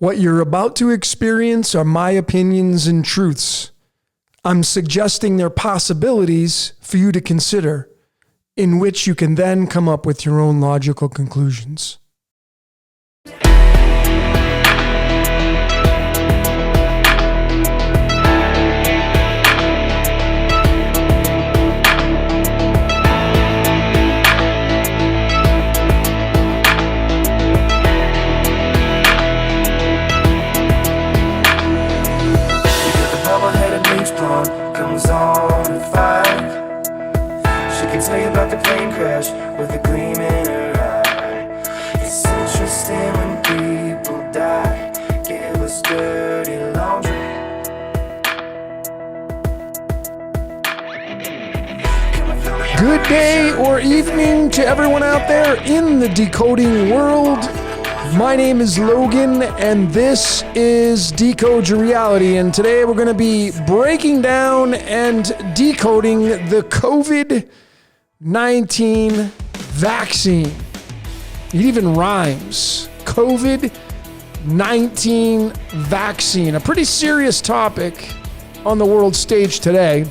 What you're about to experience are my opinions and truths. I'm suggesting they're possibilities for you to consider, in which you can then come up with your own logical conclusions. Comes on at 5. She can tell you about the plane crash with a gleam in her eye. It's interesting when people die. Give us dirty laundry. Good day or evening to everyone out there in the decoding world. My name is Logan, and this is Decode Your Reality, and today we're going to be breaking down and decoding the Covid19 vaccine. It even rhymes. Covid19 vaccine, a pretty serious topic on the world stage today.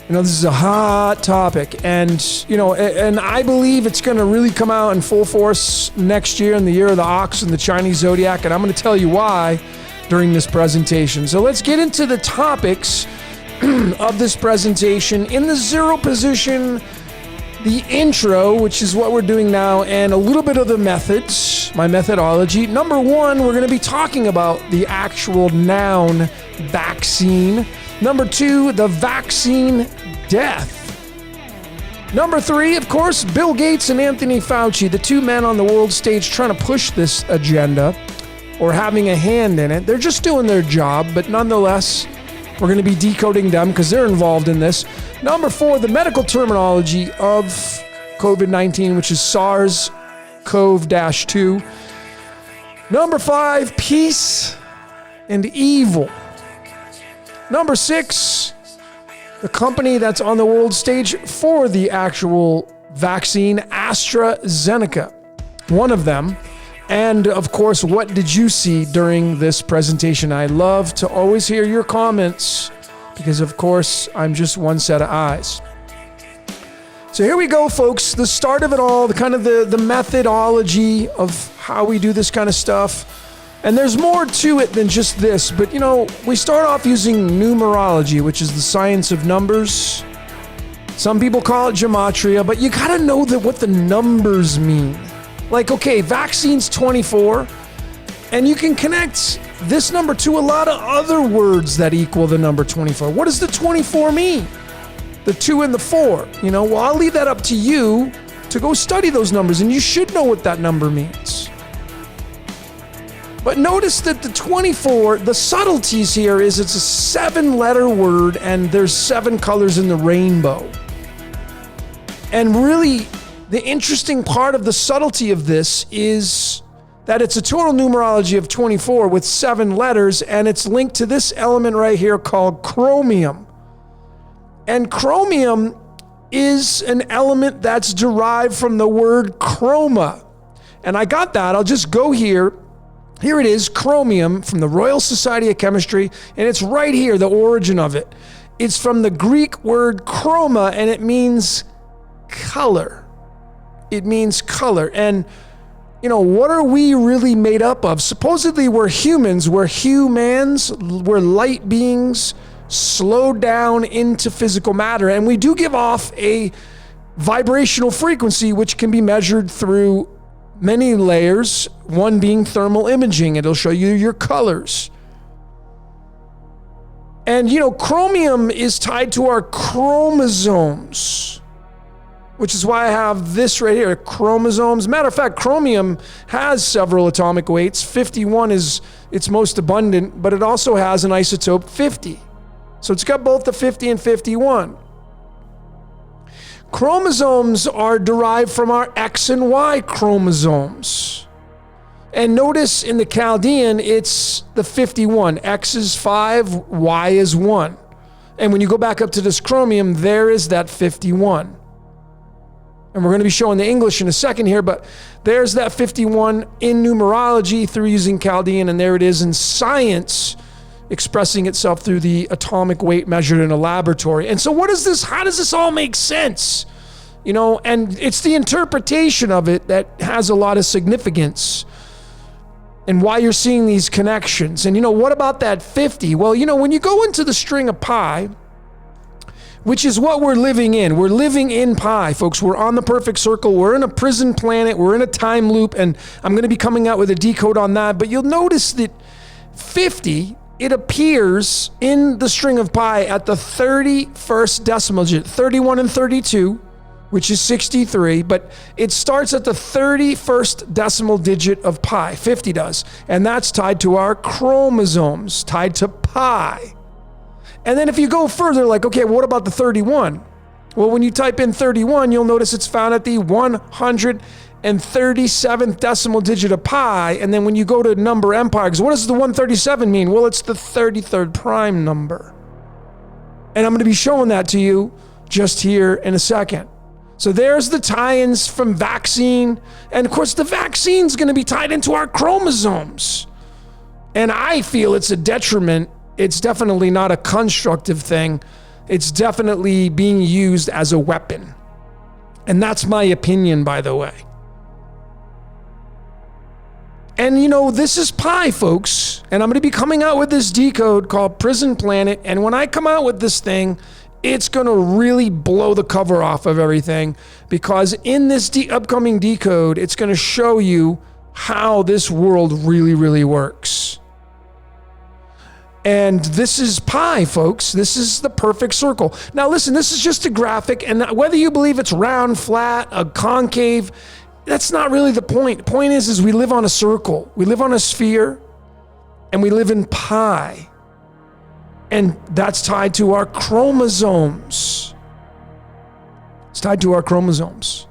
You know, this is a hot topic, and I believe it's going to really come out in full force next year, in the year of the ox and the Chinese zodiac, and I'm going to tell you why during this presentation. So let's get into the topics of this presentation. In the zero position, the intro, which is what we're doing now, and a little bit of the methods, my methodology. Number one, we're going to be talking about the actual noun vaccine. Number two, the vaccine death. Number three, of course, Bill Gates and Anthony Fauci, the two men on the world stage trying to push this agenda or having a hand in it. They're just doing their job, but nonetheless, we're going to be decoding them because they're involved in this. Number four, the medical terminology of COVID-19, which is SARS-CoV-2. Number five, peace and evil. Number six, the company that's on the world stage for the actual vaccine, AstraZeneca, one of them. And of course, what did you see during this presentation? I love to always hear your comments because, of course, I'm just one set of eyes. So here we go, folks. The start of it all, the methodology of how we do this kind of stuff. And there's more to it than just this, but we start off using numerology, which is the science of numbers. Some people call it gematria, but you gotta know what the numbers mean. Like, okay, vaccine's 24, and you can connect this number to a lot of other words that equal the number 24. What does the 24 mean? The 2 and the 4, well, I'll leave that up to you to go study those numbers, and you should know what that number means. But notice that the 24, the subtleties here is it's a 7-letter word and there's 7 colors in the rainbow. And really, the interesting part of the subtlety of this is that it's a total numerology of 24 with 7 letters, and it's linked to this element right here called chromium. And chromium is an element that's derived from the word chroma. And I got that. I'll just go here. Here it is, chromium, from the Royal Society of Chemistry, and it's right here, the origin of it. It's from the Greek word chroma, and it means color. It means color. And, what are we really made up of? Supposedly we're humans, we're light beings, slowed down into physical matter, and we do give off a vibrational frequency, which can be measured through many layers, one being thermal imaging. It'll show you your colors. And, chromium is tied to our chromosomes, which is why I have this right here, chromosomes. Matter of fact, chromium has several atomic weights. 51 is its most abundant, but it also has an isotope 50. So it's got both the 50 and 51. Chromosomes are derived from our X and Y chromosomes. And notice in the Chaldean, it's the 51. X is 5, Y is 1. And when you go back up to this chromium, there is that 51. And we're going to be showing the English in a second here, but there's that 51 in numerology through using Chaldean, and there it is in science, expressing itself through the atomic weight measured in a laboratory. And so how does this all make sense? And it's the interpretation of it that has a lot of significance and why you're seeing these connections. And what about that 50? Well, when you go into the string of pi, which is what we're living in. We're living in pi, folks. We're on the perfect circle. We're in a prison planet. We're in a time loop, and I'm going to be coming out with a decode on that. But you'll notice that 50, it appears in the string of pi at the 31st decimal digit, 31 and 32, which is 63, but it starts at the 31st decimal digit of pi, 50 does, and that's tied to our chromosomes, tied to pi. And then if you go further, like, okay, what about the 31? Well, when you type in 31, you'll notice it's found at the 137th decimal digit of pi. And then when you go to number empire, because what does the 137 mean? Well, it's the 33rd prime number. And I'm going to be showing that to you just here in a second. So there's the tie-ins from vaccine. And of course, the vaccine's going to be tied into our chromosomes. And I feel it's a detriment. It's definitely not a constructive thing. It's definitely being used as a weapon. And that's my opinion, by the way. And this is pi, folks. And I'm going to be coming out with this decode called Prison Planet. And when I come out with this thing, it's going to really blow the cover off of everything. Because in this upcoming decode, it's going to show you how this world really, really works. And this is pi, folks. This is the perfect circle. Now, listen, this is just a graphic, and whether you believe it's round, flat, a concave, that's not really the point. The point is we live on a circle. We live on a sphere, and we live in pi. And that's tied to our chromosomes. It's tied to our chromosomes.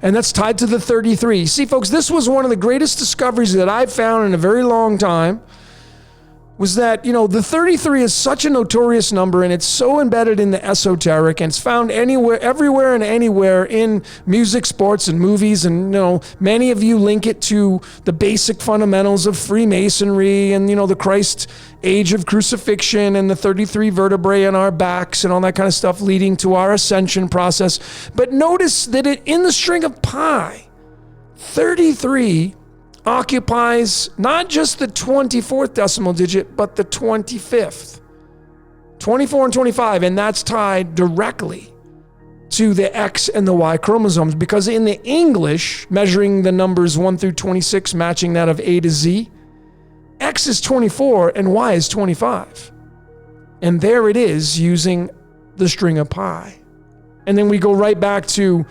And that's tied to the 33. See, folks, this was one of the greatest discoveries that I've found in a very long time. Was that, the 33 is such a notorious number, and it's so embedded in the esoteric, and it's found everywhere and anywhere in music, sports, and movies. And, many of you link it to the basic fundamentals of Freemasonry and, the Christ age of crucifixion and the 33 vertebrae on our backs and all that kind of stuff leading to our ascension process. But notice that in the string of pi, 33 occupies not just the 24th decimal digit, but the 25th. 24 and 25, and that's tied directly to the X and the Y chromosomes, because in the English, measuring the numbers 1 through 26, matching that of A to Z, X is 24 and Y is 25. And there it is using the string of pi. And then we go right back to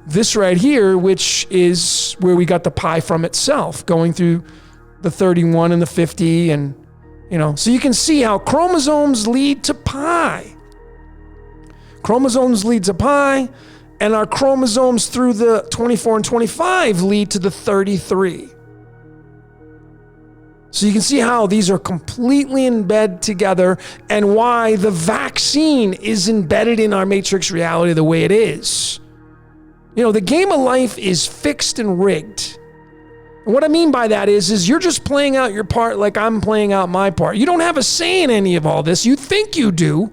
this right here, which is where we got the pi from itself, going through the 31 and the 50. And, so you can see how chromosomes lead to pi. Chromosomes lead to pi, and our chromosomes through the 24 and 25 lead to the 33. So you can see how these are completely embedded together, and why the vaccine is embedded in our matrix reality the way it is. The game of life is fixed and rigged. And what I mean by that is you're just playing out your part like I'm playing out my part. You don't have a say in any of all this. You think you do.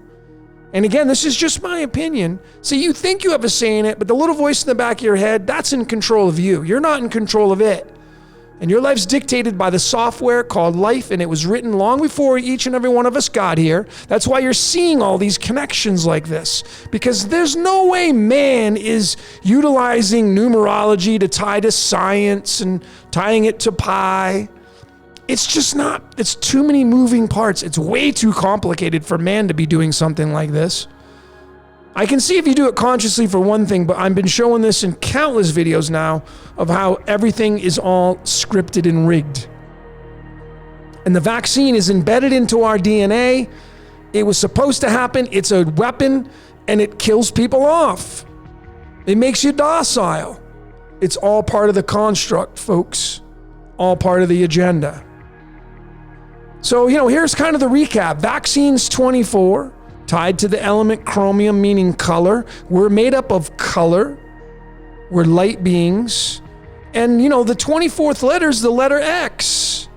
And again, this is just my opinion. So you think you have a say in it, but the little voice in the back of your head, that's in control of you. You're not in control of it. And your life's dictated by the software called life, and it was written long before each and every one of us got here. That's why you're seeing all these connections like this, because there's no way man is utilizing numerology to tie to science and tying it to pi. It's just not. It's too many moving parts. It's way too complicated for man to be doing something like this. I can see if you do it consciously for one thing, but I've been showing this in countless videos now of how everything is all scripted and rigged. And the vaccine is embedded into our DNA. It was supposed to happen. It's a weapon, and it kills people off. It makes you docile. It's all part of the construct, folks. All part of the agenda. So, here's kind of the recap. Vaccines 24. Tied to the element chromium, meaning color. We're made up of color. We're light beings. And, the 24th letter is the letter X.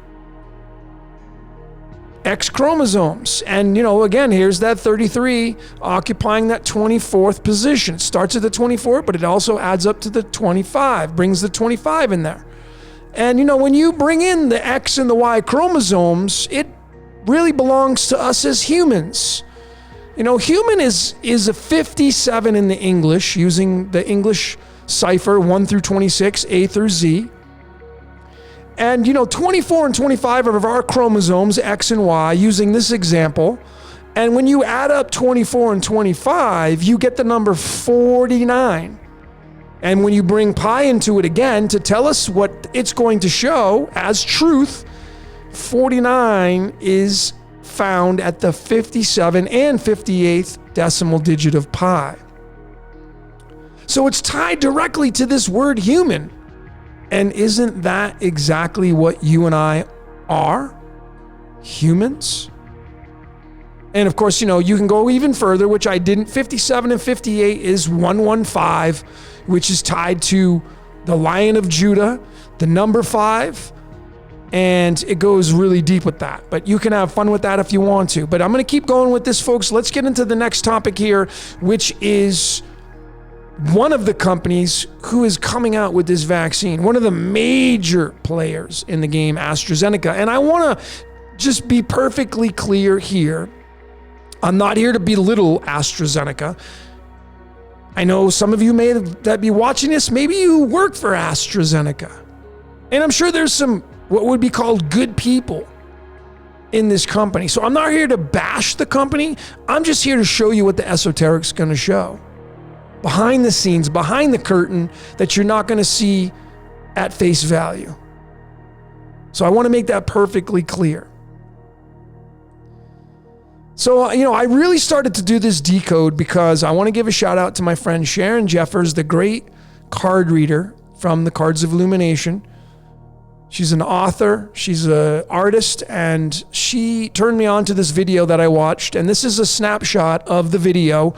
X chromosomes. And, again, here's that 33 occupying that 24th position. It starts at the 24, but it also adds up to the 25, brings the 25 in there. And, when you bring in the X and the Y chromosomes, it really belongs to us as humans. Human is a 57 in the English, using the English cipher 1 through 26, A through Z. And, 24 and 25 of our chromosomes, X and Y, using this example. And when you add up 24 and 25, you get the number 49. And when you bring pi into it again to tell us what it's going to show as truth, 49 is found at the 57 and 58th decimal digit of pi. So it's tied directly to this word human. And isn't that exactly what you and I are? Humans? And of course, you can go even further, which I didn't. 57 and 58 is 115, which is tied to the Lion of Judah, the number 5, and it goes really deep with that. But you can have fun with that if you want to. But I'm going to keep going with this, folks. Let's get into the next topic here, which is one of the companies who is coming out with this vaccine, one of the major players in the game, AstraZeneca. And I want to just be perfectly clear here. I'm not here to belittle AstraZeneca. I know some of you that be watching this, maybe you work for AstraZeneca. And I'm sure there's some what would be called good people in this company. So I'm not here to bash the company. I'm just here to show you what the Esoteric's going to show. Behind the scenes, behind the curtain, that you're not going to see at face value. So I want to make that perfectly clear. So, I really started to do this Decode because I want to give a shout out to my friend Sharon Jeffers, the great card reader from the Cards of Illumination. She's an author, she's an artist, and she turned me on to this video that I watched. And this is a snapshot of the video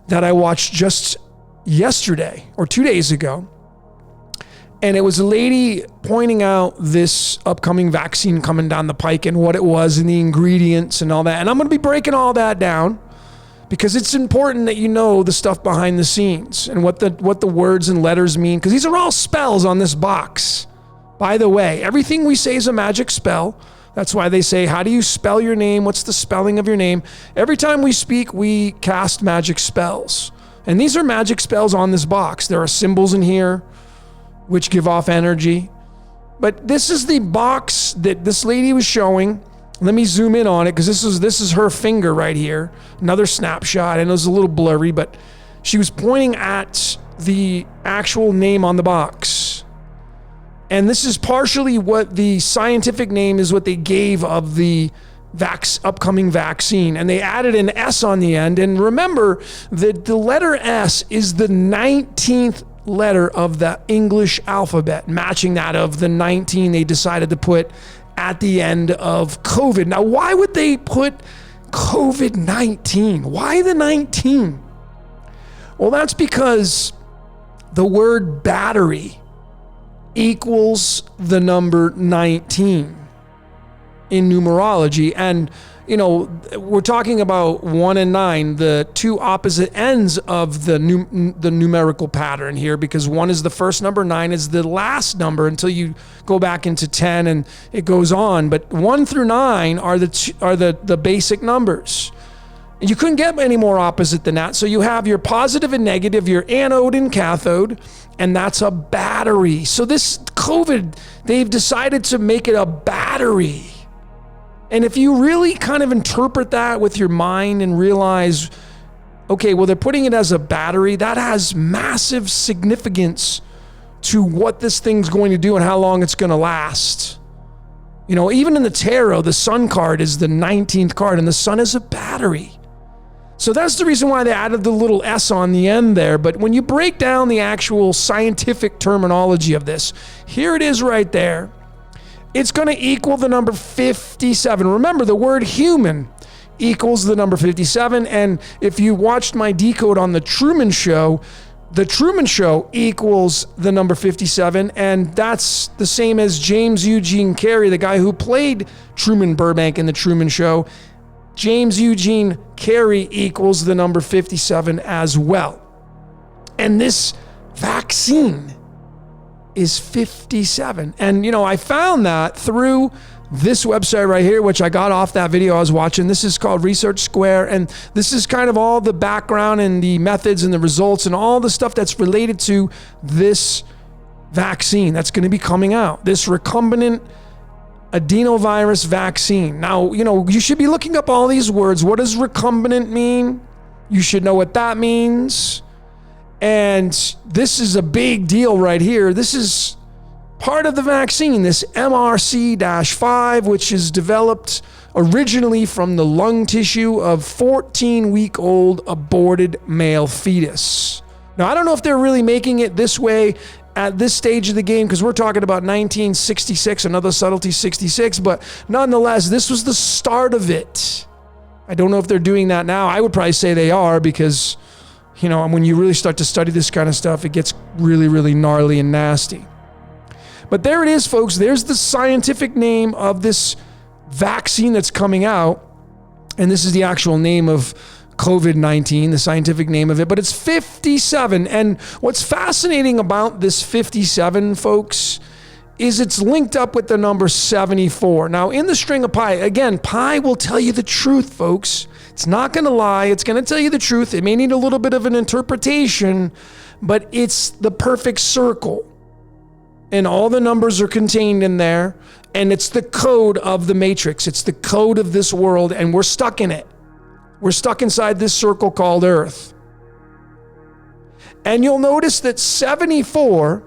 that I watched just yesterday or 2 days ago. And it was a lady pointing out this upcoming vaccine coming down the pike and what it was and the ingredients and all that. And I'm going to be breaking all that down because it's important that you know the stuff behind the scenes and what the words and letters mean, because these are all spells on this box. By the way, everything we say is a magic spell. That's why they say, how do you spell your name? What's the spelling of your name? Every time we speak, we cast magic spells. And these are magic spells on this box. There are symbols in here which give off energy. But this is the box that this lady was showing. Let me zoom in on it because this is her finger right here. Another snapshot, and it was a little blurry, but she was pointing at the actual name on the box. And this is partially what the scientific name is, what they gave of the upcoming vaccine. And they added an S on the end. And remember that the letter S is the 19th letter of the English alphabet, matching that of the 19 they decided to put at the end of COVID. Now, why would they put COVID-19? Why the 19? Well, that's because the word battery equals the number 19 in numerology. And, we're talking about 1 and 9, the two opposite ends of the numerical pattern here, because 1 is the first number, 9 is the last number until you go back into 10 and it goes on. But 1 through 9 are the basic numbers. And you couldn't get any more opposite than that. So you have your positive and negative, your anode and cathode, and that's a battery. So this COVID, they've decided to make it a battery. And if you really kind of interpret that with your mind and realize, okay, well, they're putting it as a battery, that has massive significance to what this thing's going to do and how long it's going to last. Even in the tarot, the sun card is the 19th card, and the sun is a battery. So that's the reason why they added the little S on the end there. But when you break down the actual scientific terminology of this, here it is right there. It's going to equal the number 57. Remember, the word human equals the number 57. And if you watched my Decode on the Truman Show, The Truman Show equals the number 57, and that's the same as James Eugene Carey, the guy who played Truman Burbank in The Truman Show. James Eugene Carey equals the number 57 as well. And this vaccine is 57. And, I found that through this website right here, which I got off that video I was watching. This is called Research Square, and this is kind of all the background and the methods and the results and all the stuff that's related to this vaccine that's going to be coming out, this recombinant adenovirus vaccine. Now, you should be looking up all these words. What does recombinant mean? You should know what that means. And this is a big deal right here. This is part of the vaccine, this MRC-5, which is developed originally from the lung tissue of 14-week-old aborted male fetus. Now, I don't know if they're really making it this way at this stage of the game, because we're talking about 1966, another subtlety 66, but nonetheless, this was the start of it. I don't know if they're doing that now. I would probably say they are, because, when you really start to study this kind of stuff, it gets really, really gnarly and nasty. But there it is, folks. There's the scientific name of this vaccine that's coming out. And this is the actual name of COVID-19, the scientific name of it. But it's 57. And what's fascinating about this 57, folks, is it's linked up with the number 74. Now, in the string of pi, again, pi will tell you the truth, folks. It's not going to lie. It's going to tell you the truth. It may need a little bit of an interpretation, but it's the perfect circle. And all the numbers are contained in there. And it's the code of the matrix. It's the code of this world. And we're stuck in it. We're stuck inside this circle called Earth. And you'll notice that 74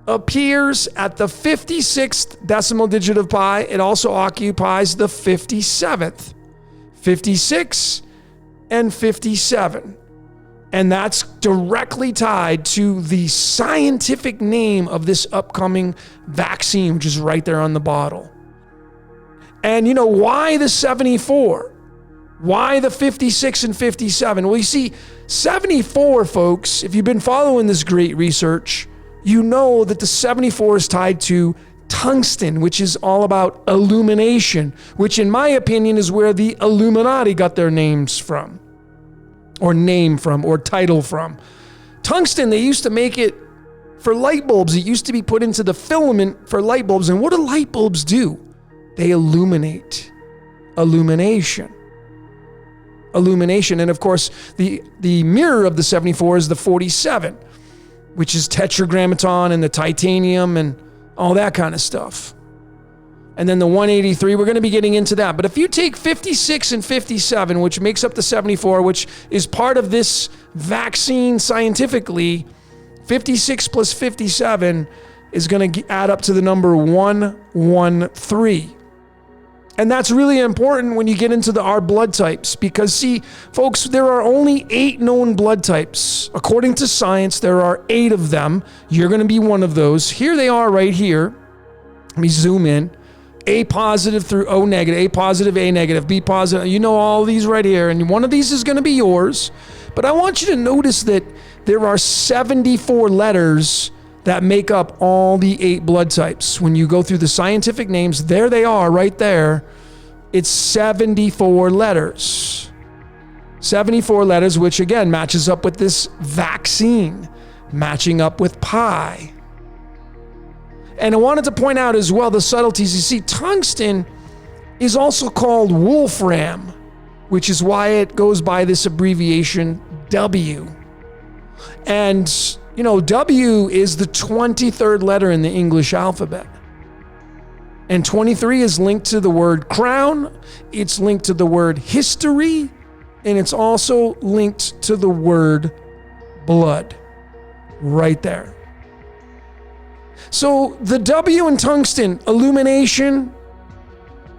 appears at the 56th decimal digit of pi. It also occupies the 57th. 56 and 57. And that's directly tied to the scientific name of this upcoming vaccine, which is right there on the bottle. And why the 74? Why the 56 and 57? Well, you see, 74, folks, if you've been following this great research, you know that the 74 is tied to tungsten, which is all about illumination, which in my opinion is where the Illuminati got their names from. Or name from, or title from. Tungsten, they used to make it for light bulbs. It used to be put into the filament for light bulbs. And what do light bulbs do? They illuminate. Illumination. And of course, the mirror of the 74 is the 47, which is tetragrammaton and the titanium and all that kind of stuff. And then the 183, we're going to be getting into that. But if you take 56 and 57, which makes up the 74, which is part of this vaccine scientifically, 56 plus 57 is going to add up to the number 113. And that's really important when you get into our blood types, because see, folks, there are only 8 known blood types. According to science, there are 8 of them. You're going to be one of those. Here they are right here. Let me zoom in. A positive through O negative, A positive, A negative, B positive. You know all these right here. And one of these is going to be yours. But I want you to notice that there are 74 letters that make up all the 8 blood types. When you go through the scientific names, there they are right there. It's 74 letters. 74 letters, which again matches up with this vaccine, matching up with pi. And I wanted to point out as well the subtleties. You see, tungsten is also called wolfram, which is why it goes by this abbreviation W. And, W is the 23rd letter in the English alphabet. And 23 is linked to the word crown, it's linked to the word history, and it's also linked to the word blood. Right there. So the W in tungsten, illumination,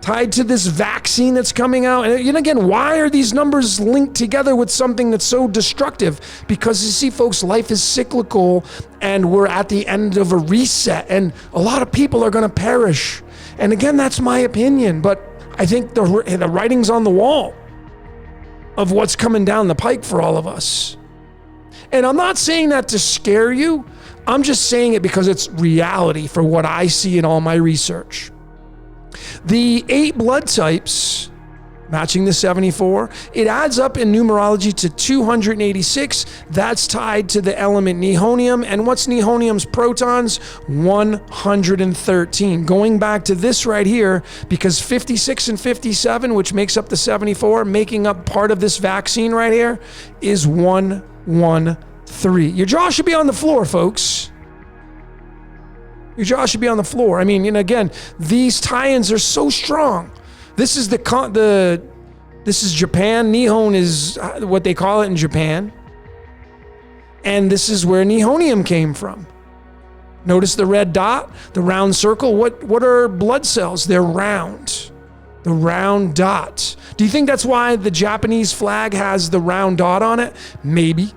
tied to this vaccine that's coming out. And again, why are these numbers linked together with something that's so destructive? Because you see, folks, life is cyclical and we're at the end of a reset and a lot of people are going to perish. And again, that's my opinion, but I think the writing's on the wall of what's coming down the pike for all of us. And I'm not saying that to scare you. I'm just saying it because it's reality for what I see in all my research. The 8 blood types, matching the 74, it adds up in numerology to 286. That's tied to the element nihonium. And what's nihonium's protons? 113. Going back to this right here, because 56 and 57, which makes up the 74, making up part of this vaccine right here, is 113. Your jaw should be on the floor, folks. Your jaw should be on the floor. I mean, again, these tie-ins are so strong. This is this is Japan. Nihon is what they call it in Japan. And this is where nihonium came from. Notice the red dot, the round circle. What are blood cells? They're round. The round dot. Do you think that's why the Japanese flag has the round dot on it? Maybe.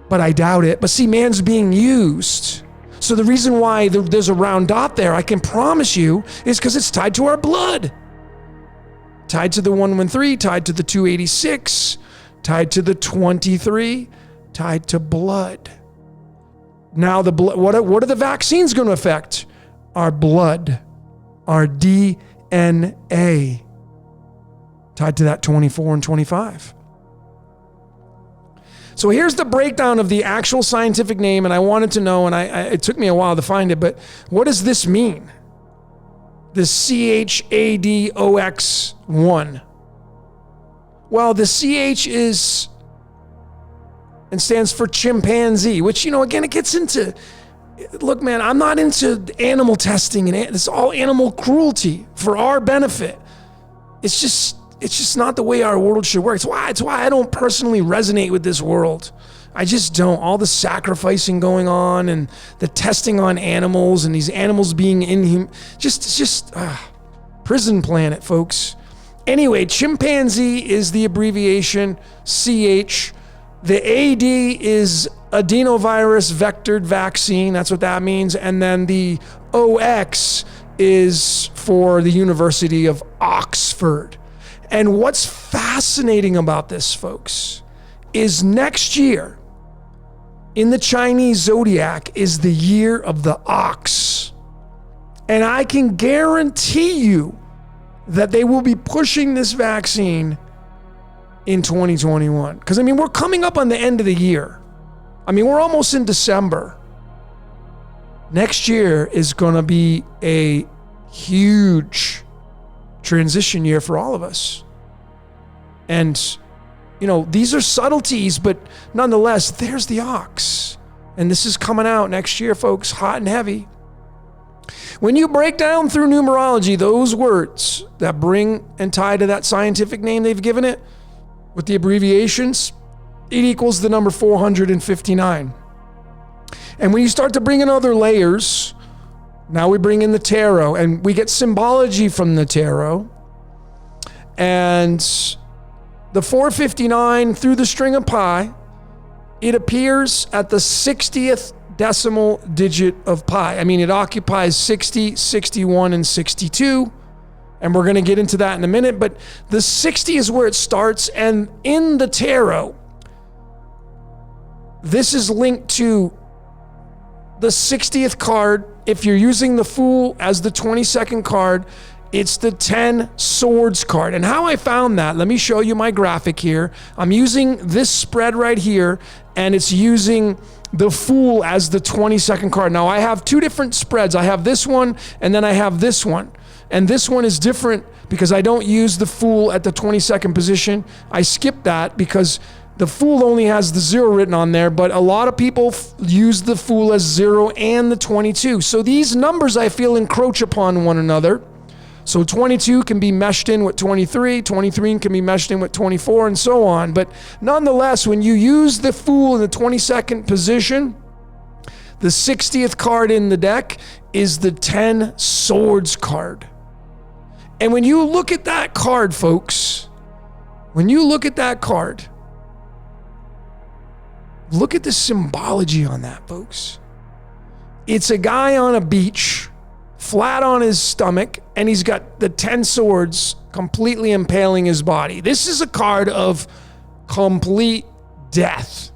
But I doubt it. But see, man's being used. So the reason why there's a round dot there, I can promise you, is because it's tied to our blood. Tied to the 113, tied to the 286, tied to the 23, tied to blood. Now the blood, what are the vaccines going to affect? Our blood, our DNA, tied to that 24 and 25. So here's the breakdown of the actual scientific name, and I wanted to know, and it took me a while to find it, but what does this mean? The CHADOX1. Well, the CH is and stands for chimpanzee, which, again, it gets into, look, man, I'm not into animal testing, and it's all animal cruelty for our benefit. It's just not the way our world should work. It's why I don't personally resonate with this world. I just don't. All the sacrificing going on and the testing on animals and these animals being inhuman. Just prison planet, folks. Anyway, chimpanzee is the abbreviation CH. The AD is adenovirus vectored vaccine. That's what that means. And then the OX is for the University of Oxford. And what's fascinating about this, folks, is next year in the Chinese zodiac is the year of the ox. And I can guarantee you that they will be pushing this vaccine in 2021. Because, we're coming up on the end of the year. We're almost in December. Next year is going to be a huge transition year for all of us. And, these are subtleties, but nonetheless, there's the ox. And this is coming out next year, folks, hot and heavy. When you break down through numerology, those words that bring and tie to that scientific name they've given it, with the abbreviations, it equals the number 459. And when you start to bring in other layers, now we bring in the tarot, and we get symbology from the tarot. And the 459 through the string of pi, it appears at the 60th decimal digit of pi. It occupies 60, 61, and 62. And we're going to get into that in a minute. But the 60 is where it starts. And in the tarot, this is linked to the 60th card. If you're using the Fool as the 22nd card, it's the 10 Swords card. And how I found that, let me show you my graphic here. I'm using this spread right here, and it's using the Fool as the 22nd card. Now, I have two different spreads. I have this one, and then I have this one. And this one is different because I don't use the Fool at the 22nd position. I skip that because the Fool only has the 0 written on there, but a lot of people use the Fool as 0 and the 22. So these numbers, I feel, encroach upon one another. So 22 can be meshed in with 23, 23 can be meshed in with 24, and so on. But nonetheless, when you use the Fool in the 22nd position, the 60th card in the deck is the 10 Swords card. And when you look at that card, folks, when you look at that card, look at the symbology on that, folks. It's a guy on a beach, flat on his stomach, and he's got the 10 swords completely impaling his body. This is a card of complete death.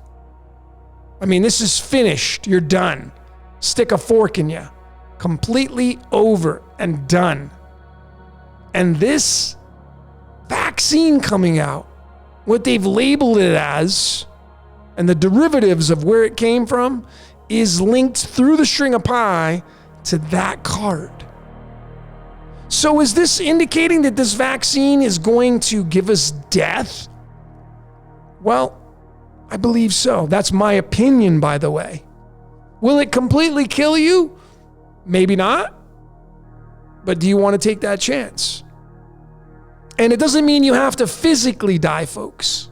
I mean, this is finished. You're done. Stick a fork in you. Completely over and done. And this vaccine coming out, what they've labeled it as, and the derivatives of where it came from, is linked through the string of pi to that card. So is this indicating that this vaccine is going to give us death? Well, I believe so. That's my opinion, by the way. Will it completely kill you? Maybe not. But do you want to take that chance? And it doesn't mean you have to physically die, folks.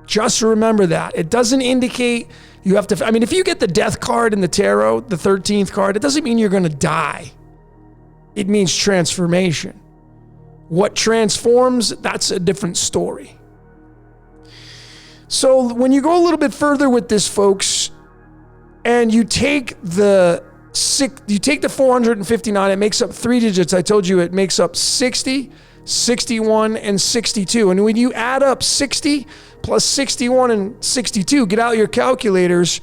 Just remember that. It doesn't indicate you have to. I mean, if you get the death card in the tarot, the 13th card, it doesn't mean you're going to die. It means transformation. What transforms, that's a different story. So when you go a little bit further with this, folks, and you take the 459, it makes up 3 digits. I told you it makes up 60, 61, and 62. And when you add up 60 plus 61 and 62, get out your calculators,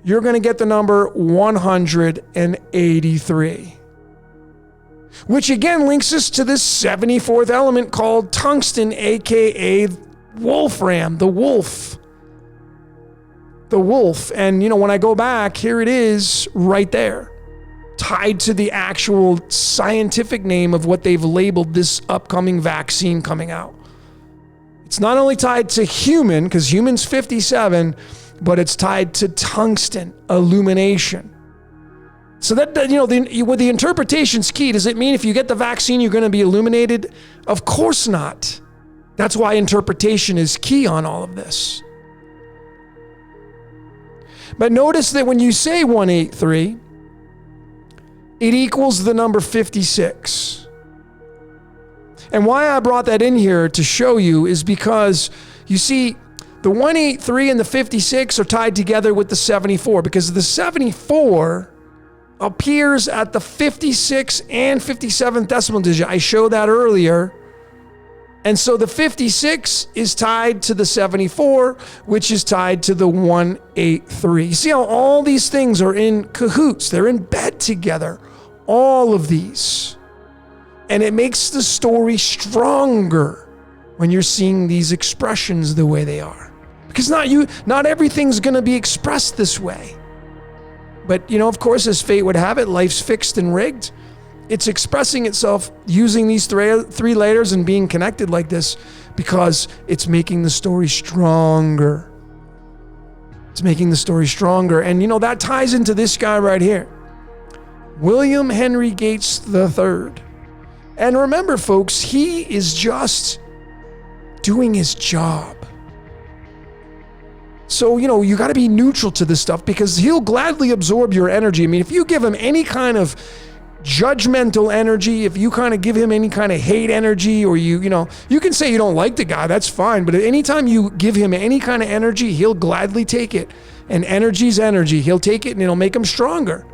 you're going to get the number 183. Which again links us to this 74th element called tungsten, aka wolfram, the wolf. The wolf. And you know, when I go back, here it is right there, tied to the actual scientific name of what they've labeled this upcoming vaccine coming out. It's not only tied to human, because human's 57, but it's tied to tungsten, illumination. So that, you know, with the interpretation's key. Does it mean if you get the vaccine, you're going to be illuminated? Of course not. That's why interpretation is key on all of this. But notice that when you say 183, it equals the number 56. And why I brought that in here to show you is because, you see, the 183 and the 56 are tied together with the 74, because the 74 appears at the 56 and 57th decimal digit. I showed that earlier. And so the 56 is tied to the 74, which is tied to the 183. You see how all these things are in cahoots? They're in bed together. All of these. And it makes the story stronger when you're seeing these expressions the way they are. Because not everything's going to be expressed this way. But, you know, of course, as fate would have it, life's fixed and rigged. It's expressing itself using these three layers and being connected like this because it's making the story stronger. It's making the story stronger. And, you know, that ties into this guy right here, William Henry Gates III. And remember, folks, he is just doing his job. So, you know, you got to be neutral to this stuff because he'll gladly absorb your energy. I mean, if you give him any kind of judgmental energy, if you kind of give him any kind of hate energy, or you know, you can say you don't like the guy, that's fine. But anytime you give him any kind of energy, he'll gladly take it. And energy's energy. He'll take it and it'll make him stronger.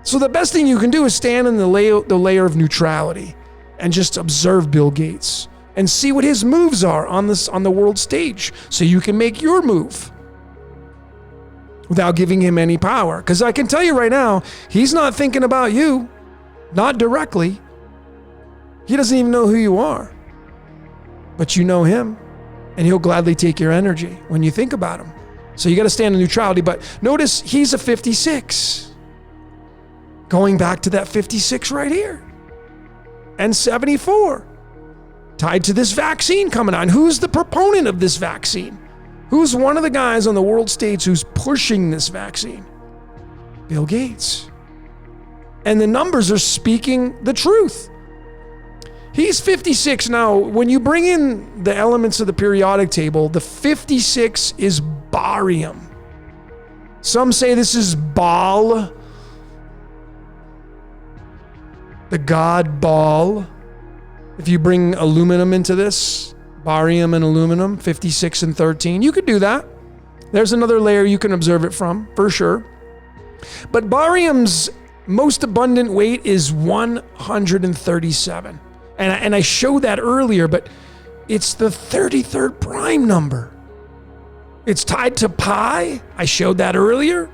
So the best thing you can do is stand in the layer of neutrality and just observe Bill Gates and see what his moves are on the world stage, so you can make your move without giving him any power. Because I can tell you right now, he's not thinking about you, not directly. He doesn't even know who you are, but you know him, and he'll gladly take your energy when you think about him. So you got to stand in neutrality. But notice he's a 56. Going back to that 56 right here. And 74. Tied to this vaccine coming on. Who's the proponent of this vaccine? Who's one of the guys on the world stage who's pushing this vaccine? Bill Gates. And the numbers are speaking the truth. He's 56 now. When you bring in the elements of the periodic table, the 56 is barium. Some say this is Baal, the god Baal. If you bring aluminum into this, barium and aluminum, 56 and 13, you could do that. There's another layer you can observe it from, for sure. But barium's most abundant weight is 137. And I showed that earlier, but it's the 33rd prime number. It's tied to pi. I showed that earlier,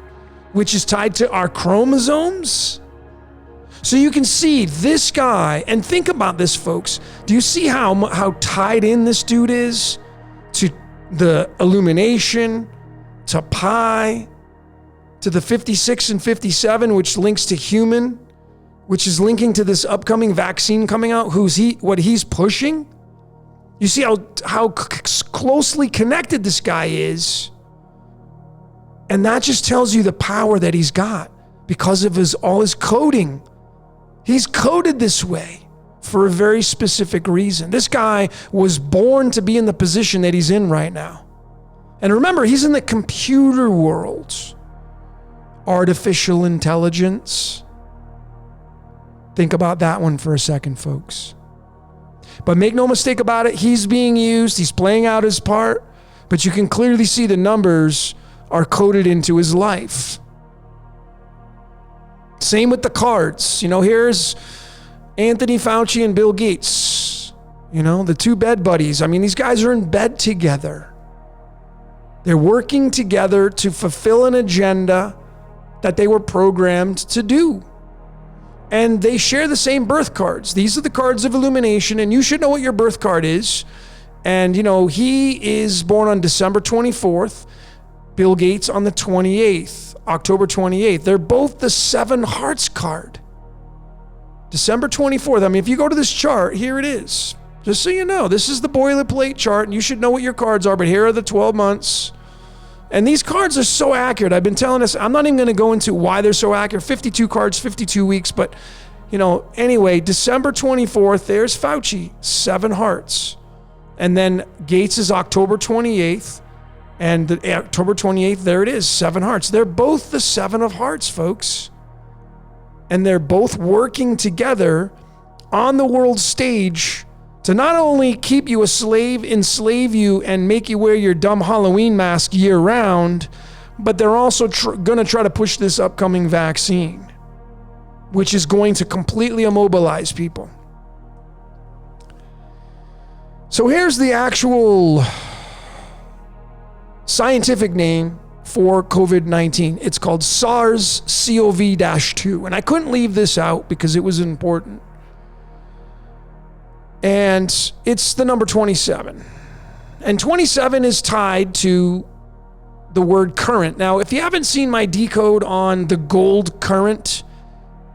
which is tied to our chromosomes. So you can see this guy, and think about this, folks. Do you see how tied in this dude is to the illumination, to pi, to the 56 and 57, which links to human, which is linking to this upcoming vaccine coming out, what he's pushing? You see how closely connected this guy is. And that just tells you the power that he's got because of all his coding. He's coded this way for a very specific reason. This guy was born to be in the position that he's in right now. And remember, he's in the computer world. Artificial intelligence. Think about that one for a second, folks. But make no mistake about it, he's being used, he's playing out his part, but you can clearly see the numbers are coded into his life. Same with the cards. Here's Anthony Fauci and Bill Gates, the two bed buddies. I mean, these guys are in bed together. They're working together to fulfill an agenda that they were programmed to do. And they share the same birth cards. These are the cards of illumination, and you should know what your birth card is. And, he is born on December 24th, Bill Gates on the 28th, October 28th. They're both the 7 hearts card. December 24th. I mean, if you go to this chart, here it is. Just so you know, this is the boilerplate chart, and you should know what your cards are, but here are the 12 months. And these cards are so accurate. I've been telling us, I'm not even going to go into why they're so accurate. 52 cards, 52 weeks. But, anyway, December 24th, there's Fauci, 7 hearts. And then Gates is October 28th. And October 28th, there it is, 7 hearts. They're both the 7 of hearts, folks. And they're both working together on the world stage to not only keep you a slave, enslave you, and make you wear your dumb Halloween mask year round, but they're also going to try to push this upcoming vaccine, which is going to completely immobilize people. So here's the actual scientific name for COVID-19. It's called SARS-CoV-2. And I couldn't leave this out because it was important. And it's the number 27. And 27 is tied to the word current. Now, if you haven't seen my decode on the gold current,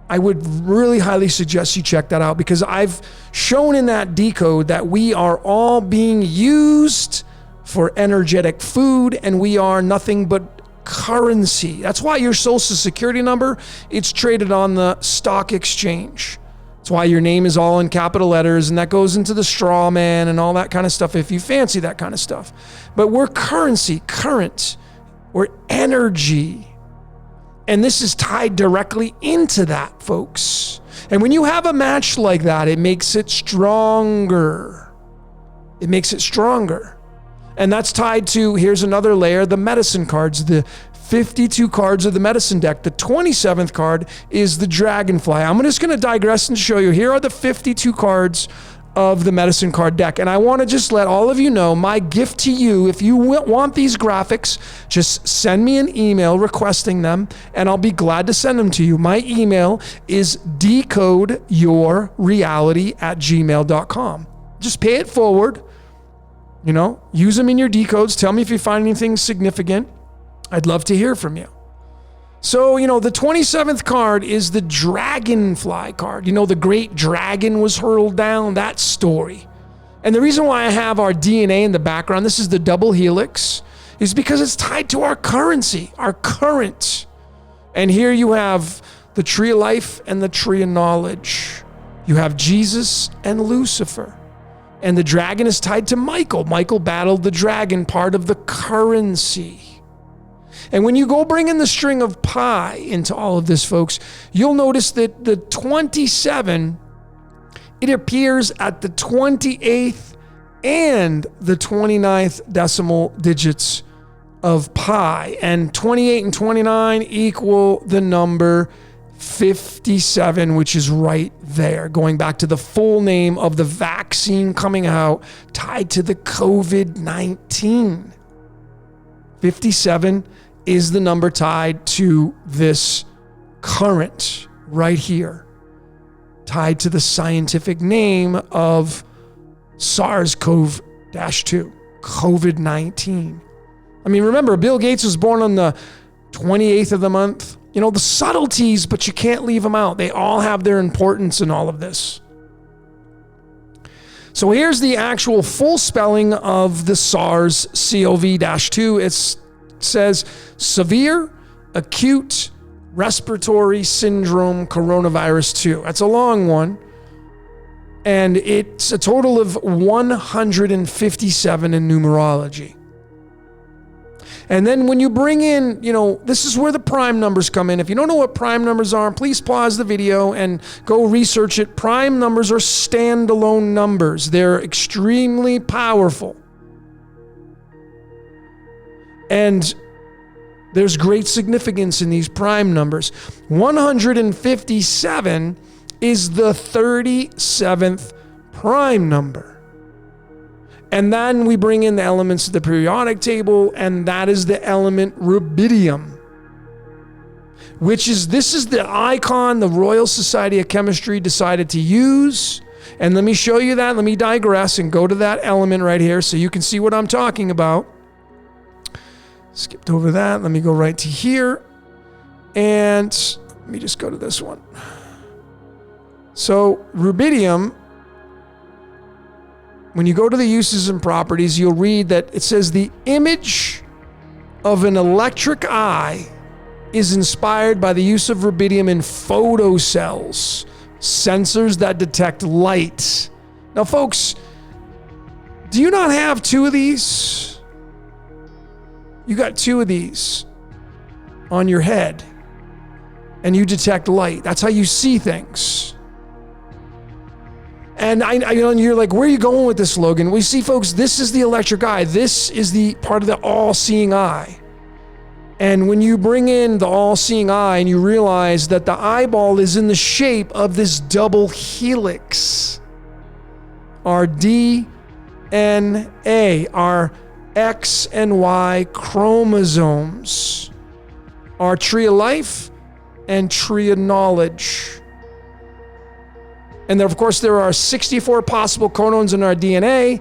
I would really highly suggest you check that out, because I've shown in that decode that we are all being used for energetic food, and we are nothing but currency. That's why your social security number, it's traded on the stock exchange. That's why your name is all in capital letters, and that goes into the straw man and all that kind of stuff if you fancy that kind of stuff. But we're currency, current, we're energy. And this is tied directly into that, folks. And when you have a match like that, it makes it stronger. It makes it stronger. And that's tied to, here's another layer, the medicine cards, the 52 cards of the medicine deck. The 27th card is the dragonfly. I'm just going to digress and show you. Here are the 52 cards of the medicine card deck. And I want to just let all of you know, my gift to you, if you want these graphics, just send me an email requesting them, and I'll be glad to send them to you. My email is decodeyourreality@gmail.com. Just pay it forward. Use them in your decodes. Tell me if you find anything significant. I'd love to hear from you. So, the 27th card is the dragonfly card. The great dragon was hurled down, that story. And the reason why I have our DNA in the background, this is the double helix, is because it's tied to our currency, our current. And here you have the tree of life and the tree of knowledge. You have Jesus and Lucifer. And the dragon is tied to Michael. Michael battled the dragon, part of the currency. And when you go bring in the string of pi into all of this, folks, you'll notice that the 27, it appears at the 28th and the 29th decimal digits of pi. And 28 and 29 equal the number 57, which is right there, going back to the full name of the vaccine coming out tied to the COVID-19. 57 is the number tied to this current right here, tied to the scientific name of SARS-CoV-2, COVID-19. I mean, remember, Bill Gates was born on the 28th of the month. You know, the subtleties, but you can't leave them out. They all have their importance in all of this. So here's the actual full spelling of the SARS-CoV-2. It says severe acute respiratory syndrome coronavirus 2. That's a long one. And it's a total of 157 in numerology. And then when you bring in, you know, this is where the prime numbers come in. If you don't know what prime numbers are, please pause the video and go research it. Prime numbers are standalone numbers. They're extremely powerful. And there's great significance in these prime numbers. 157 is the 37th prime number. And then we bring in the elements of the periodic table, and that is the element rubidium, this is the icon the Royal Society of Chemistry decided to use. And let me show you that. Let me digress and go to that element right here so you can see what I'm talking about. Skipped over that. Let me go right to here. And let me just go to this one. So rubidium, when you go to the uses and properties, you'll read that it says the image of an electric eye is inspired by the use of rubidium in photocells, sensors that detect light. Now, folks, do you not have two of these? You got two of these on your head, and you detect light. That's how you see things. And you're like, where are you going with this, Logan? We see, folks, this is the electric eye. This is the part of the all-seeing eye. And when you bring in the all-seeing eye and you realize that the eyeball is in the shape of this double helix, our DNA, our X and Y chromosomes, our tree of life and tree of knowledge. And there, of course, there are 64 possible codons in our DNA,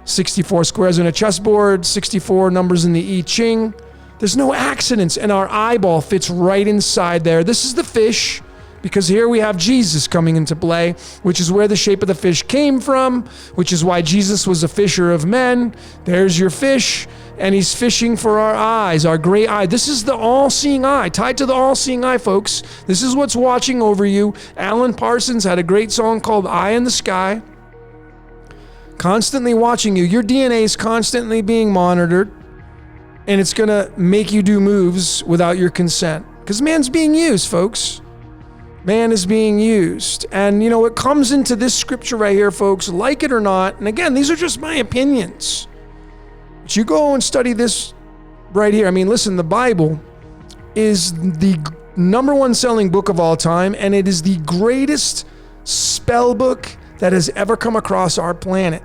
64 squares in a chessboard, 64 numbers in the I Ching. There's no accidents, and our eyeball fits right inside there. This is the fish, because here we have Jesus coming into play, which is where the shape of the fish came from, which is why Jesus was a fisher of men. There's your fish, and he's fishing for our eyes, our great eye. This is the all-seeing eye, tied to the all-seeing eye, folks. This is what's watching over you. Alan Parsons had a great song called Eye in the Sky. Constantly watching you. Your DNA is constantly being monitored, and it's going to make you do moves without your consent. Because man's being used, folks. Man is being used. And, you know, it comes into this scripture right here, folks, like it or not. And again, these are just my opinions. But you go and study this right here. I mean, listen, the Bible is the number one selling book of all time, and it is the greatest spell book that has ever come across our planet.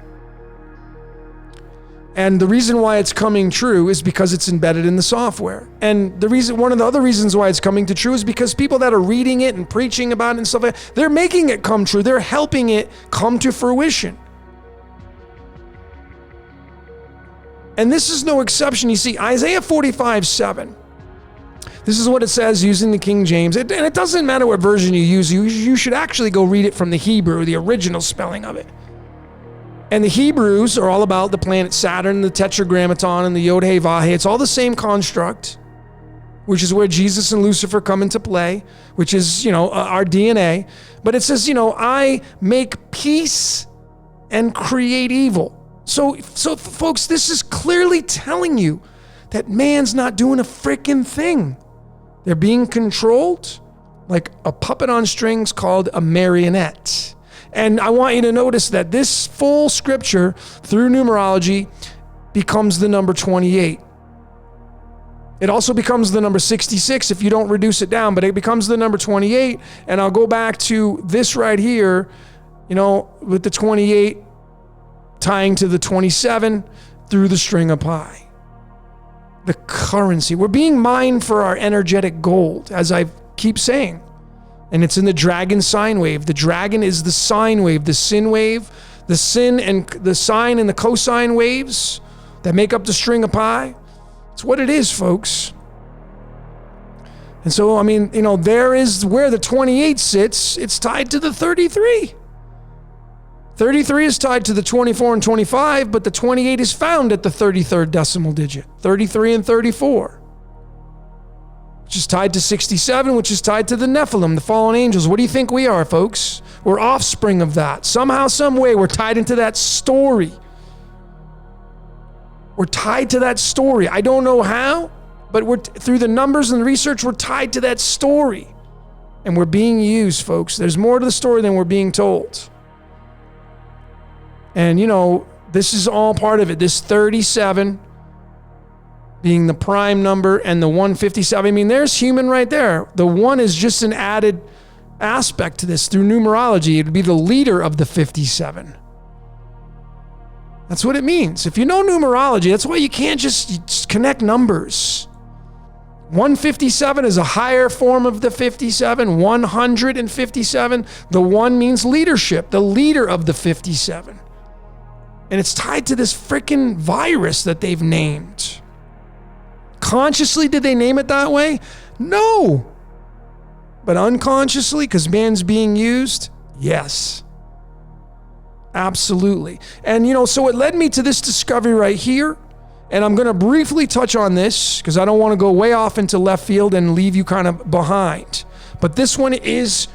And the reason why it's coming true is because it's embedded in the software. And one of the other reasons why it's coming to true is because people that are reading it and preaching about it and stuff like that, they're making it come true. They're helping it come to fruition. And this is no exception. You see, Isaiah 45:7. This is what it says using the King James. And it doesn't matter what version you use. You should actually go read it from the Hebrew, the original spelling of it. And the Hebrews are all about the planet Saturn, the Tetragrammaton, and the Yod-Heh-Vah-Heh. It's all the same construct, which is where Jesus and Lucifer come into play, which is, you know, our DNA. But it says, you know, I make peace and create evil. So folks, this is clearly telling you that man's not doing a freaking thing. They're being controlled like a puppet on strings called a marionette. And I want you to notice that this full scripture through numerology becomes the number 28. It also becomes the number 66 if you don't reduce it down, but it becomes the number 28. And I'll go back to this right here, you know, with the 28 tying to the 27 through the string of pi. the currency. We're being mined for our energetic gold, as I keep saying. And it's in the dragon sine wave. The dragon is the sine wave, the sin wave, the sin and the sine and the cosine waves that make up the string of pi. It's what it is, folks. And so, I mean, you know, there is where the 28 sits. It's tied to the 33. 33 is tied to the 24 and 25, but the 28 is found at the 33rd decimal digit, 33 and 34, which is tied to 67, which is tied to the Nephilim, the fallen angels. What do you think we are, folks? We're offspring of that. Somehow, some way, we're tied into that story. We're tied to that story. I don't know how, but we're through the numbers and the research, we're tied to that story. And we're being used, folks. There's more to the story than we're being told. And, you know, this is all part of it. This 37 being the prime number and the 157. I mean, there's human right there. The 1 is just an added aspect to this through numerology. It would be the leader of the 57. That's what it means. If you know numerology, that's why you can't just connect numbers. 157 is a higher form of the 57. 157, the 1 means leadership, the leader of the 57. And it's tied to this freaking virus that they've named. Consciously, did they name it that way? No. But unconsciously, because man's being used? Yes. Absolutely. And, you know, so it led me to this discovery right here. And I'm going to briefly touch on this because I don't want to go way off into left field and leave you kind of behind. But this one is,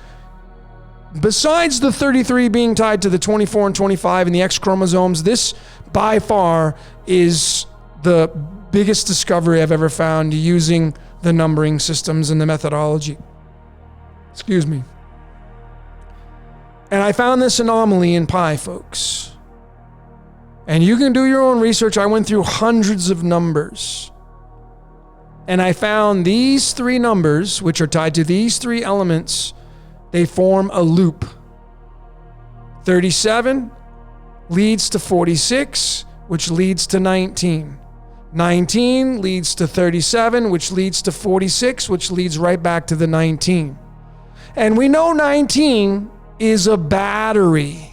besides the 33 being tied to the 24 and 25 and the X chromosomes, this by far is the biggest discovery I've ever found using the numbering systems and the methodology. Excuse me. And I found this anomaly in pi, folks. And you can do your own research. I went through hundreds of numbers. And I found these 3 numbers, which are tied to these 3 elements, they form a loop. 37 leads to 46, which leads to 19. 19 leads to 37, which leads to 46, which leads right back to the 19. And we know 19 is a battery.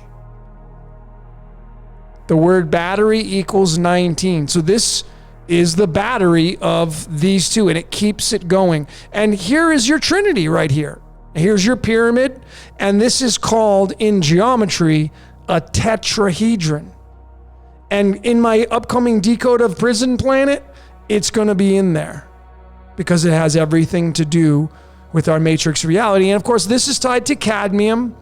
The word battery equals 19. So this is the battery of these 2, and it keeps it going. And here is your trinity right here. Here's your pyramid, and this is called in geometry a tetrahedron. And in my upcoming Decode of Prison Planet, it's going to be in there because it has everything to do with our matrix reality. And of course, this is tied to cadmium,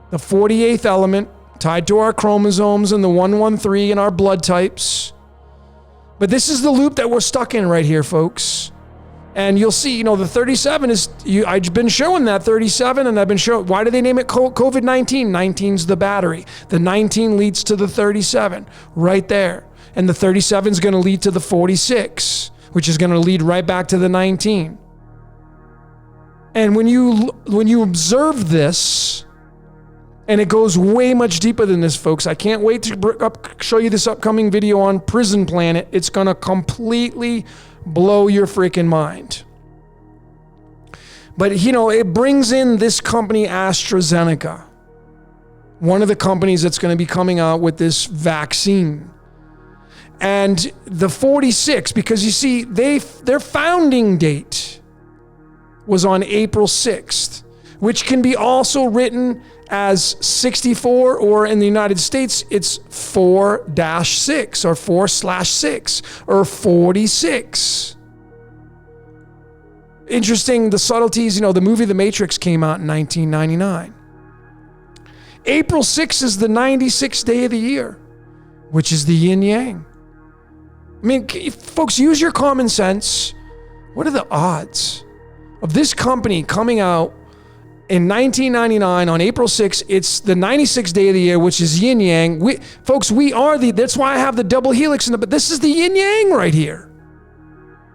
the 48th element, tied to our chromosomes and the 113 in our blood types. But this is the loop that we're stuck in right here, folks. And you'll see, you know, the 37 is, I've been showing that 37, and I've been showing, why do they name it Covid-19? 19's the battery. The 19 leads to the 37 right there. And the 37 is going to lead to the 46, which is going to lead right back to the 19. And when you observe this, and it goes way much deeper than this, folks. I can't wait to show you this upcoming video on Prison Planet. It's going to completely blow your freaking mind. But, you know, it brings in this company, AstraZeneca, one of the companies that's going to be coming out with this vaccine. And the 46, because you see, their founding date was on April 6th, which can be also written as 64, or in the United States, it's 4-6 or 4/6 or 46. Interesting, the subtleties, you know, the movie The Matrix came out in 1999. April 6th is the 96th day of the year, which is the yin yang. I mean, folks, use your common sense. What are the odds of this company coming out in 1999 on April 6th? It's the 96th day of the year, which is yin yang. Folks, we are that's why I have the double helix but this is the yin yang right here.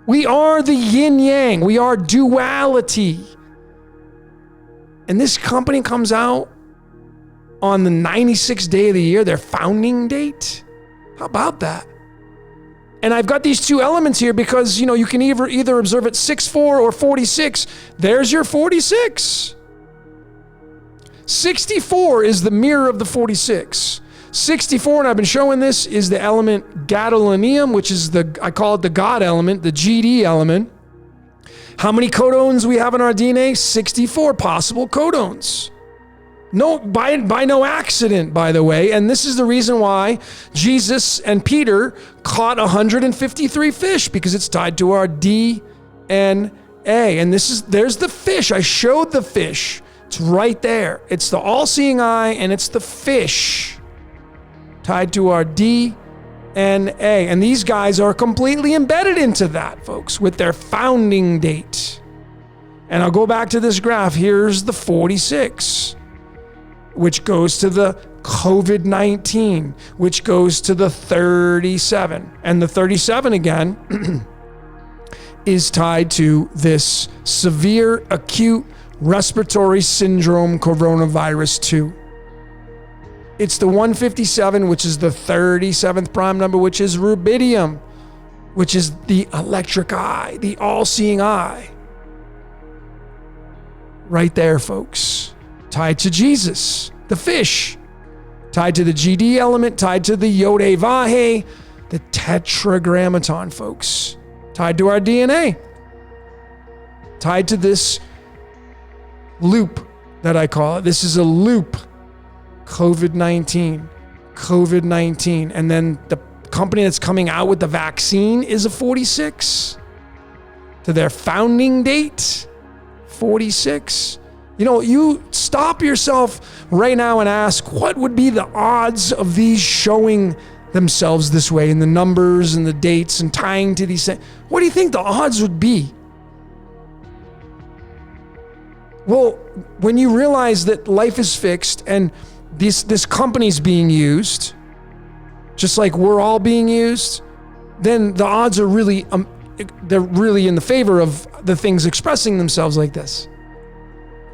We are the yin yang. We are duality. And this company comes out on the 96th day of the year, their founding date. How about that? And I've got these two elements here because, you can either observe it 6-4 or 46. There's your 46. 64 is the mirror of the 46. 64, and I've been showing this, is the element gadolinium, which is I call it the God element, the GD element. How many codons we have in our DNA? 64 possible codons. No, by no accident, by the way. And this is the reason why Jesus and Peter caught 153 fish, because it's tied to our DNA. And there's the fish. I showed the fish. It's right there. It's the all-seeing eye, and it's the fish tied to our DNA. And these guys are completely embedded into that, folks, with their founding date. And I'll go back to this graph. Here's the 46. Which goes to the Covid-19, which goes to the 37. And the 37, again, is tied to this severe acute respiratory syndrome coronavirus 2. It's the 157, which is the 37th prime number, which is rubidium, which is the electric eye, the all-seeing eye. Right there, folks. Tied to Jesus, the fish, tied to the GD element, tied to the Yod-Heh-Vah-Heh, the tetragrammaton, folks, tied to our DNA, tied to this loop that I call it. This is a loop, COVID-19, and then the company that's coming out with the vaccine is a 46 to their founding date, 46. You stop yourself right now and ask, what would be the odds of these showing themselves this way, and the numbers and the dates and tying to these things? What do you think the odds would be? Well, when you realize that life is fixed and this company's being used, just like we're all being used, then the odds are really, they're really in the favor of the things expressing themselves like this.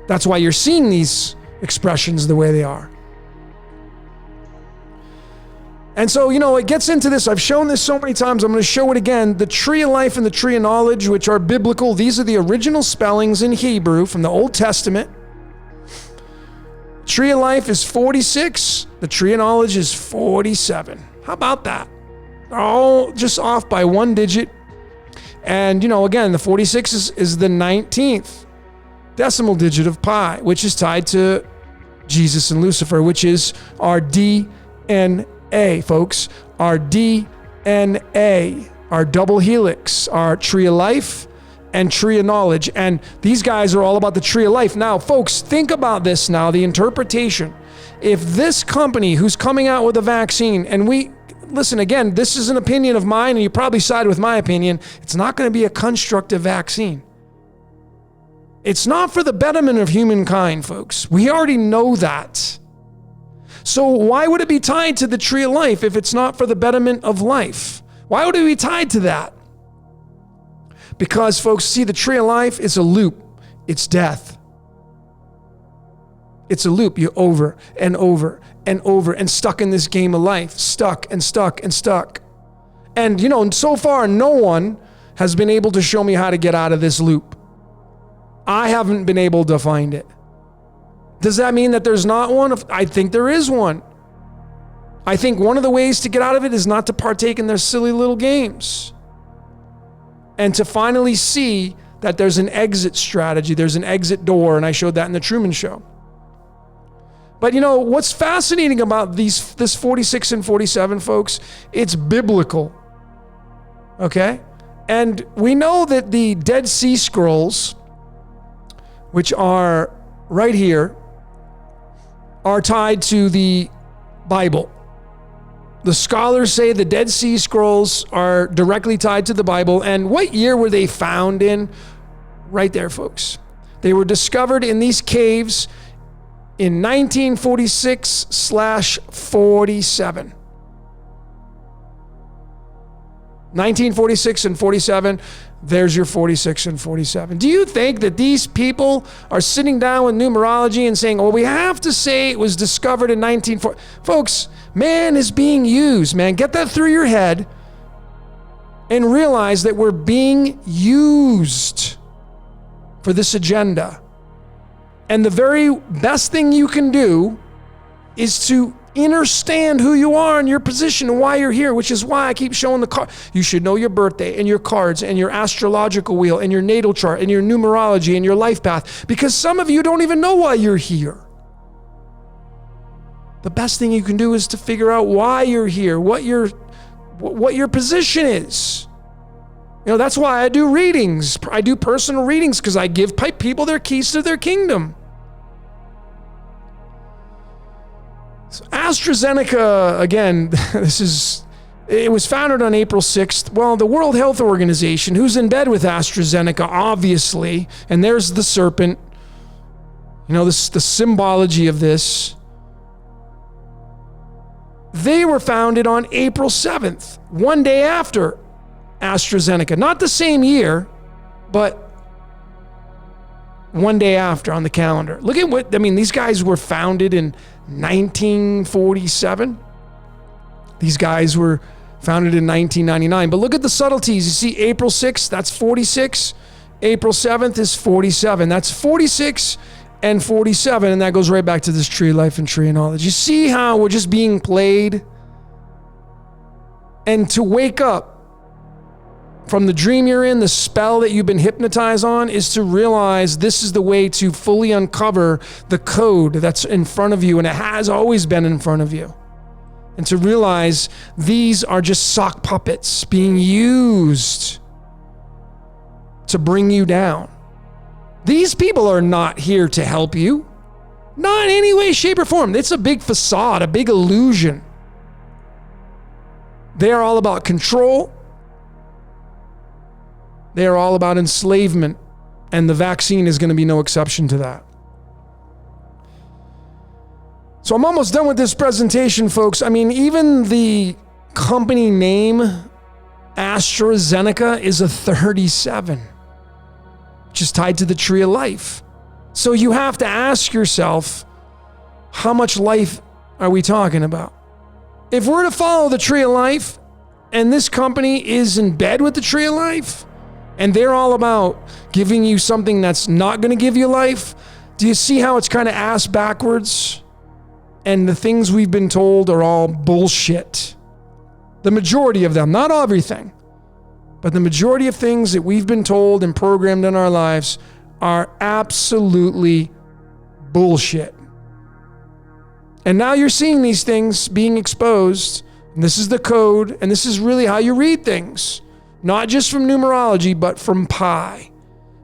That's why you're seeing these expressions the way they are. And so, it gets into this. I've shown this so many times. I'm going to show it again. The tree of life and the tree of knowledge, which are biblical. These are the original spellings in Hebrew from the Old Testament. Tree of life is 46. The tree of knowledge is 47. How about that? They're all just off by one digit. And, again, the 46 is the 19th decimal digit of pi, which is tied to Jesus and Lucifer, which is our DNA, folks. Our DNA, our double helix, our tree of life and tree of knowledge. And these guys are all about the tree of life. Now, folks, think about this now, the interpretation. If this company who's coming out with a vaccine, and listen, again, this is an opinion of mine, and you probably side with my opinion, it's not going to be a constructive vaccine. It's not for the betterment of humankind, folks. We already know that. So why would it be tied to the tree of life if it's not for the betterment of life? Why would it be tied to that? Because, folks, see, the tree of life is a loop. It's death. It's a loop. You're over and over and over and stuck in this game of life. Stuck and stuck and stuck. And, so far, no one has been able to show me how to get out of this loop. I haven't been able to find it. Does that mean that there's not one? I think there is one. I think one of the ways to get out of it is not to partake in their silly little games. And to finally see that there's an exit strategy, there's an exit door, and I showed that in the Truman Show. But what's fascinating about this 46 and 47, folks, it's biblical. Okay? And we know that the Dead Sea Scrolls, which are right here, are tied to the Bible. The scholars say the Dead Sea Scrolls are directly tied to the Bible. And what year were they found in? Right there, folks. They were discovered in these caves in 1946/47. 1946 and 47. There's your 46 and 47. Do you think that these people are sitting down with numerology and saying, we have to say it was discovered in 1940? Folks, man is being used, man. Get that through your head. and realize that we're being used for this agenda. And the very best thing you can do is to understand who you are and your position and why you're here, which is why I keep showing the card. You should know your birthday and your cards and your astrological wheel and your natal chart and your numerology and your life path, because some of you don't even know why you're here. The best thing you can do is to figure out why you're here, what your position is. You know, that's why I do readings. I do personal readings, because I give people their keys to their kingdom. So AstraZeneca, again, it was founded on April 6th. Well, the World Health Organization, who's in bed with AstraZeneca, obviously, and there's the serpent, you know, the symbology of this. They were founded on April 7th, one day after AstraZeneca. Not the same year, but one day after on the calendar. Look at these guys were founded in 1947. These guys were founded in 1999. But look at the subtleties. You see April 6th, that's 46. April 7th is 47. That's 46 and 47. And that goes right back to this tree of life and tree of knowledge. You see how we're just being played? And to wake up from the dream you're in, the spell that you've been hypnotized on, is to realize this is the way to fully uncover the code that's in front of you, and it has always been in front of you. And to realize these are just sock puppets being used to bring you down. These people are not here to help you. Not in any way, shape, or form. It's a big facade, a big illusion. They are all about control. They are all about enslavement, and the vaccine is going to be no exception to that. So I'm almost done with this presentation, folks. I mean, even the company name, AstraZeneca, is a 37, which is tied to the tree of life. So you have to ask yourself, how much life are we talking about? If we're to follow the tree of life, and this company is in bed with the tree of life, and they're all about giving you something that's not going to give you life, do you see how it's kind of ass backwards? And the things we've been told are all bullshit. The majority of them, not everything, but the majority of things that we've been told and programmed in our lives are absolutely bullshit. And now you're seeing these things being exposed, and this is the code, and this is really how you read things. Not just from numerology, but from pi,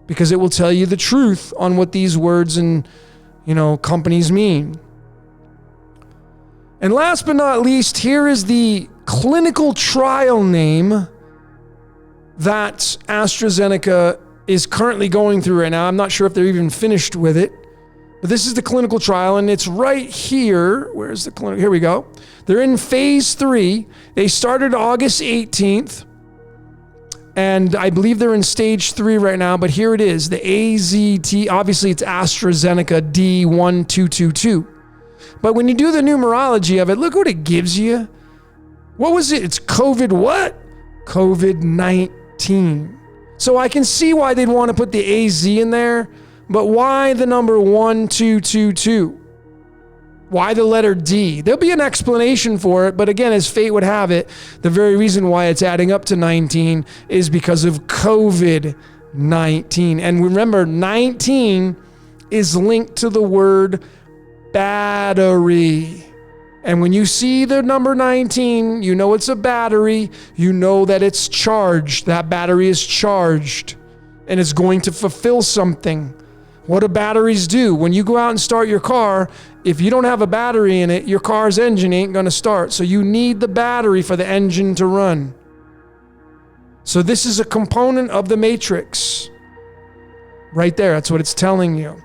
because it will tell you the truth on what these words and, companies mean. And last but not least, here is the clinical trial name that AstraZeneca is currently going through right now. I'm not sure if they're even finished with it, but this is the clinical trial, and it's right here. Where's the clinical? Here we go. They're in phase 3. They started August 18th. And I believe they're in stage 3 right now, but here it is, the AZT, obviously it's AstraZeneca D1222. But when you do the numerology of it, look what it gives you. What was it? It's COVID what? COVID-19. So I can see why they'd want to put the AZ in there, but why the number 1222? Why the letter D? There'll be an explanation for it, but again, as fate would have it, the very reason why it's adding up to 19 is because of COVID-19. And remember, 19 is linked to the word battery. And when you see the number 19, you know it's a battery. You know that it's charged. That battery is charged, and it's going to fulfill something. What do batteries do? When you go out and start your car, if you don't have a battery in it, your car's engine ain't going to start. So you need the battery for the engine to run. So this is a component of the matrix. Right there, that's what it's telling you.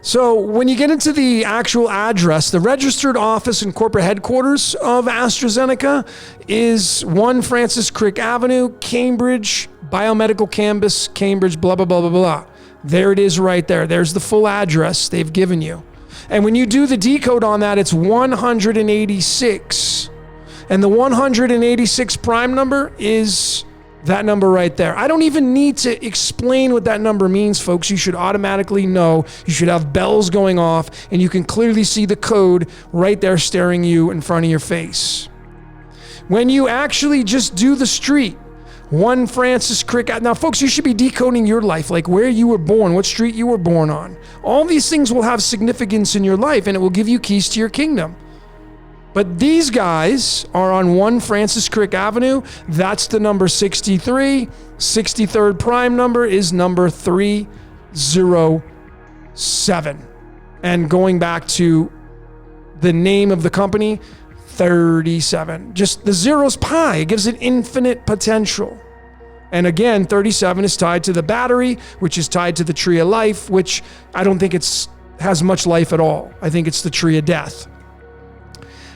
So when you get into the actual address, the registered office and corporate headquarters of AstraZeneca is 1 Francis Crick Avenue, Cambridge, Biomedical Campus, Cambridge, blah, blah, blah, blah, blah. There it is right there. There's the full address they've given you. And when you do the decode on that, it's 186. And the 186 prime number is that number right there. I don't even need to explain what that number means, folks. You should automatically know. You should have bells going off, and you can clearly see the code right there staring you in front of your face. When you actually just do the street, 1 Francis Crick. Now, folks, you should be decoding your life, like where you were born, what street you were born on. All these things will have significance in your life, and it will give you keys to your kingdom. But these guys are on 1 Francis Crick Avenue. That's the number 63. 63rd prime number is number 307. And going back to the name of the company, 37. Just the zero's pi. It gives it infinite potential. And again, 37 is tied to the battery, which is tied to the tree of life, which I don't think has much life at all. I think it's the tree of death.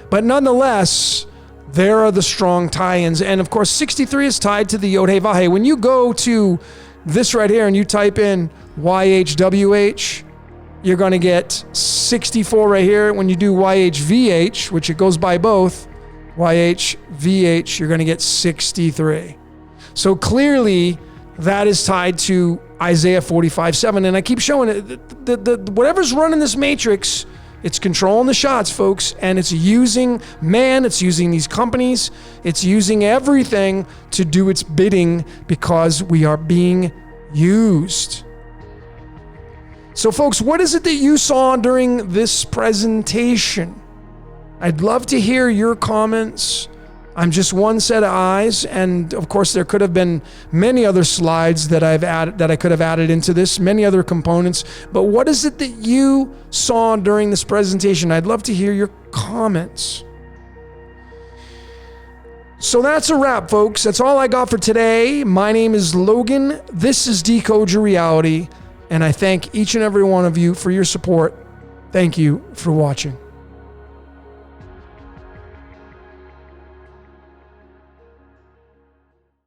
But nonetheless, there are the strong tie-ins. And of course, 63 is tied to the Yod He Vav He. When you go to this right here and you type in YHWH, you're going to get 64 right here. When you do YHVH, which it goes by both, YHVH, you're going to get 63. So clearly, that is tied to Isaiah 45:7. And I keep showing it, the whatever's running this matrix, it's controlling the shots, folks, and it's using man, it's using these companies, it's using everything to do its bidding because we are being used. So, folks, what is it that you saw during this presentation? I'd love to hear your comments. I'm just one set of eyes, and of course, there could have been many other slides that I could have added into this, many other components. But what is it that you saw during this presentation? I'd love to hear your comments. So that's a wrap, folks. That's all I got for today. My name is Logan. This is Decode Your Reality. And I thank each and every one of you for your support. Thank you for watching.